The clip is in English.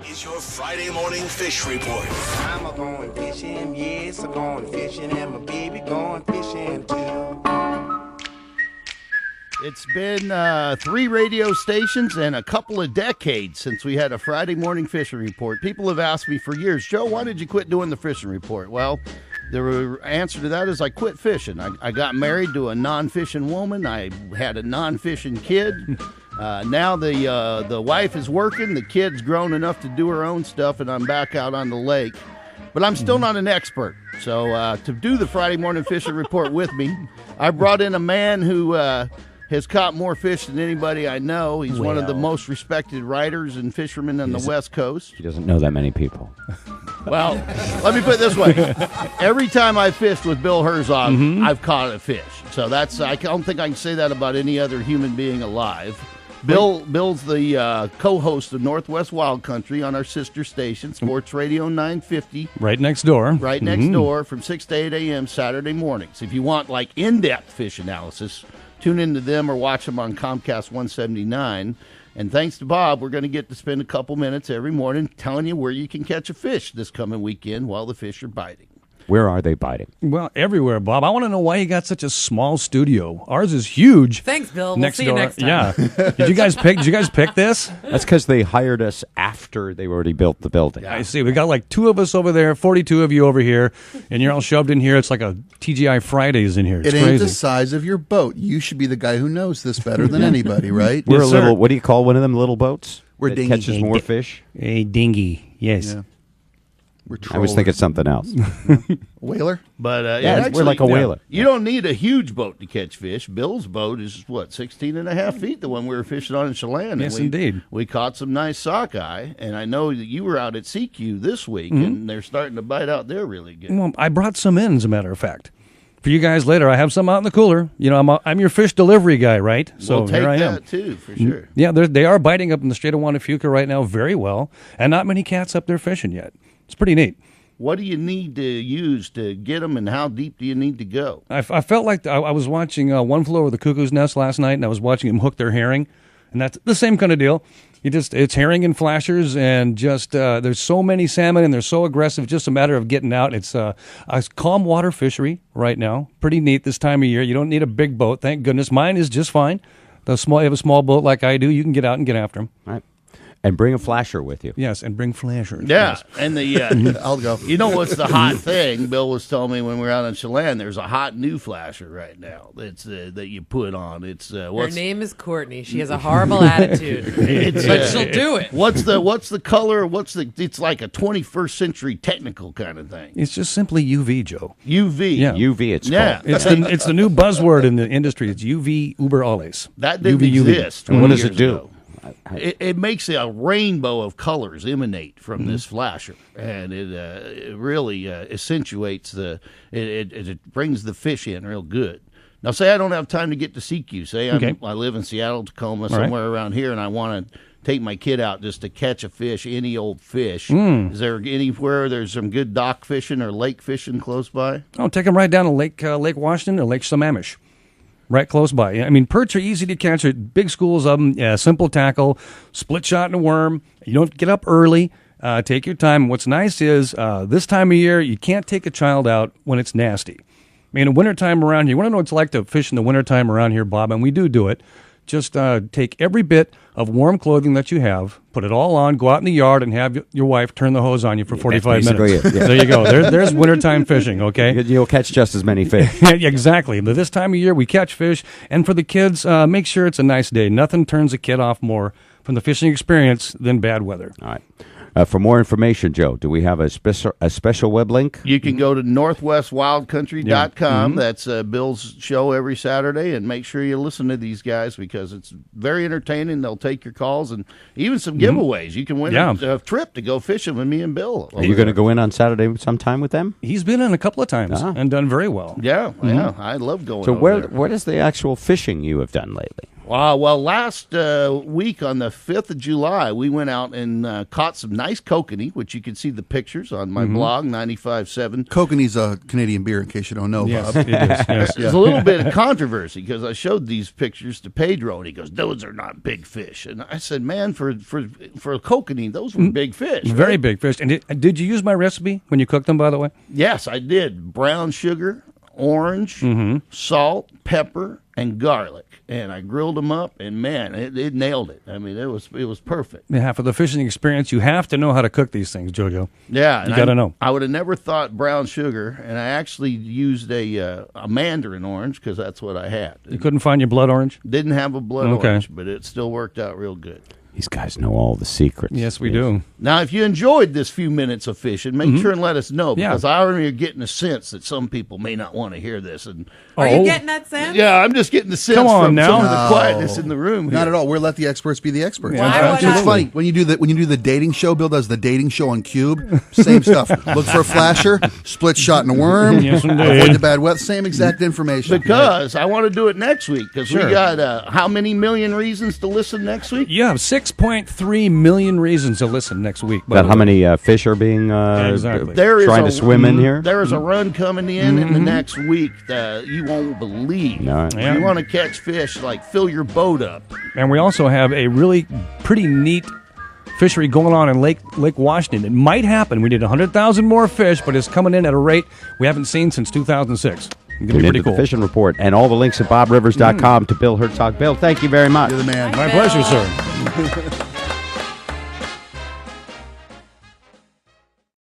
This is your Friday morning fish report. I'm going fishing, yes, I'm going fishing, and my baby going fishing too. It's been 3 radio stations and a couple of decades since we had a Friday morning fishing report. People have asked me for years, Joe, why did you quit doing the fishing report? Well, the answer to that is I quit fishing. I got married to a non-fishing woman. I had a non-fishing kid. Now the wife is working. The kid's grown enough to do her own stuff, and I'm back out on the lake. But I'm still not an expert. So to do the Friday morning fishing report with me, I brought in a man who has caught more fish than anybody I know. He's one of the most respected writers and fishermen on the West Coast. He doesn't know that many people. Well, let me put it this way. Every time I fished with Bill Herzog, I've caught a fish. So I don't think I can say that about any other human being alive. Bill's the co-host of Northwest Wild Country on our sister station, Sports Radio 950. Right next door. Right next door from 6 to 8 a.m. Saturday mornings. If you want like in-depth fish analysis, tune into them or watch them on Comcast 179. And thanks to Bob, we're going to get to spend a couple minutes every morning telling you where you can catch a fish this coming weekend while the fish are biting. Where are they biting? Well, everywhere, Bob. I want to know why you got such a small studio. Ours is huge. Thanks, Bill. Next We'll see door. you next time. Yeah. Did you guys pick this? That's because they hired us after they already built the building. I see. We got like 2 of us over there, 42 of you over here, and you're all shoved in here. It's like a TGI Fridays in here. It's it ain't crazy. the size of your boat. You should be the guy who knows this better than anybody, right? We're Yes, a sir. little, what do you call one of them little boats? We're that dinghy. catches more fish? A dinghy. Yes. Yeah. We're I was thinking something else. whaler. But Yeah, we're like a whaler. You don't need a huge boat to catch fish. Bill's boat is, 16 and a half feet, the one we were fishing on in Chelan. Yes, indeed. We caught some nice sockeye, and I know that you were out at CQ this week, and they're starting to bite out there really good. Well, I brought some in, as a matter of fact. For you guys later, I have some out in the cooler. You know, I'm your fish delivery guy, right? So we'll take here I am. that, too, for sure. Yeah, they are biting up in the state of Wanafuca right now very well, and not many cats up there fishing yet. It's pretty neat. What do you need to use to get them, and how deep do you need to go? I felt like I was watching One Flew Over the Cuckoo's Nest last night, and I was watching them hook their herring, and that's the same kind of deal. It's herring and flashers, and just there's so many salmon, and they're so aggressive. Just a matter of getting out. It's a calm water fishery right now. Pretty neat this time of year. You don't need a big boat, thank goodness. Mine is just fine. You have a small boat like I do, you can get out and get after them. Right. And bring a flasher with you. Yes, and bring flashers. Yeah, Yes. and I'll go. You know what's the hot thing? Bill was telling me when we were out in Chelan, there's a hot new flasher right now that's that you put on. It's Her what's name is Courtney. She has a horrible attitude, but she'll do it. what's the color? It's like a 21st century technical kind of thing. It's just simply UV, Joe. UV. Yeah. UV, it's Yeah. called. It's the new buzzword in the industry. It's UV Uber alles. That didn't UV. exist. And what 20 does it years do? ago. It makes a rainbow of colors emanate from this flasher, and it really accentuates it brings the fish in real good. Now, say I don't have time to get to CQ. Say I live in Seattle, Tacoma, somewhere around here, and I want to take my kid out just to catch a fish, any old fish. Is there anywhere there's some good dock fishing or lake fishing close by? Oh, take them right down to Lake Washington or Lake Sammamish. Right close by. I mean, perch are easy to catch. Big schools of them. Yeah, simple tackle, split shot and a worm. You don't get up early. Take your time. What's nice is this time of year, you can't take a child out when it's nasty. I mean, in wintertime around here, you want to know what it's like to fish in the wintertime around here, Bob, and we do it. Just take every bit of warm clothing that you have, put it all on, go out in the yard, and have your wife turn the hose on you for 45 minutes. It, yeah. There you go. There's wintertime fishing, okay? You'll catch just as many fish. Exactly. But this time of year, we catch fish, and for the kids, make sure it's a nice day. Nothing turns a kid off more from the fishing experience than bad weather. All right. For more information, Joe, do we have a special web link? You can go to northwestwildcountry.com. That's Bill's show every Saturday, and make sure you listen to these guys because it's very entertaining. They'll take your calls and even some giveaways. You can win a trip to go fishing with me and Bill. Are you going to go in on Saturday sometime with them? He's been in a couple of times and done very well. Yeah, I love going So over there. what is the actual fishing you have done lately? Wow. Well, last week on the 5th of July, we went out and caught some nice kokanee, which you can see the pictures on my blog, 95.7. Kokanee's a Canadian beer, in case you don't know, Yes, Bob. it is. Yes. There's a little bit of controversy because I showed these pictures to Pedro, and he goes, "Those are not big fish." And I said, "Man, for a kokanee, those were big fish." Very right? big fish. And did you use my recipe when you cooked them, by the way? Yes, I did. Brown sugar, orange, salt, pepper, and garlic. And I grilled them up, and man, it nailed it. I mean, it was perfect. Yeah, for the fishing experience, you have to know how to cook these things, JoJo. Yeah, You got to know. I would have never thought brown sugar, and I actually used a mandarin orange because that's what I had. You couldn't find your blood orange? Didn't have a blood Okay. orange, but it still worked out real good. These guys know all the secrets. Yes, we do. Now, if you enjoyed this few minutes of fishing, make sure and let us know, Yeah. because I already are getting a sense that some people may not want to hear this. And Are you getting that sense? yeah, I'm just getting the sense Come on from now. some of the quietness in the room. Not here. at all. We'll let the experts be the experts. Why would It's I? funny when you do the dating show. Bill does the dating show on Cube. Same stuff. Look for a flasher, split shot and a worm. Yes, indeed. Avoid the bad weather. Same exact information. Because I want to do it next week, because Sure. we got how many million reasons to listen next week? You have 6.3 million reasons to listen next week. by About the how way. many fish are being Exactly. There is trying a, to swim in here? There is a run coming in the next week that you won't believe. No. If Yeah. you want to catch fish, like fill your boat up. And we also have a really pretty neat fishery going on in Lake Washington. It might happen. We need 100,000 more fish, but it's coming in at a rate we haven't seen since 2006. It's going to Tune be into pretty the cool. Fishing Report and all the links at bobrivers.com to Bill Herzog. Bill, thank you very much. You're the man. My pleasure, sir.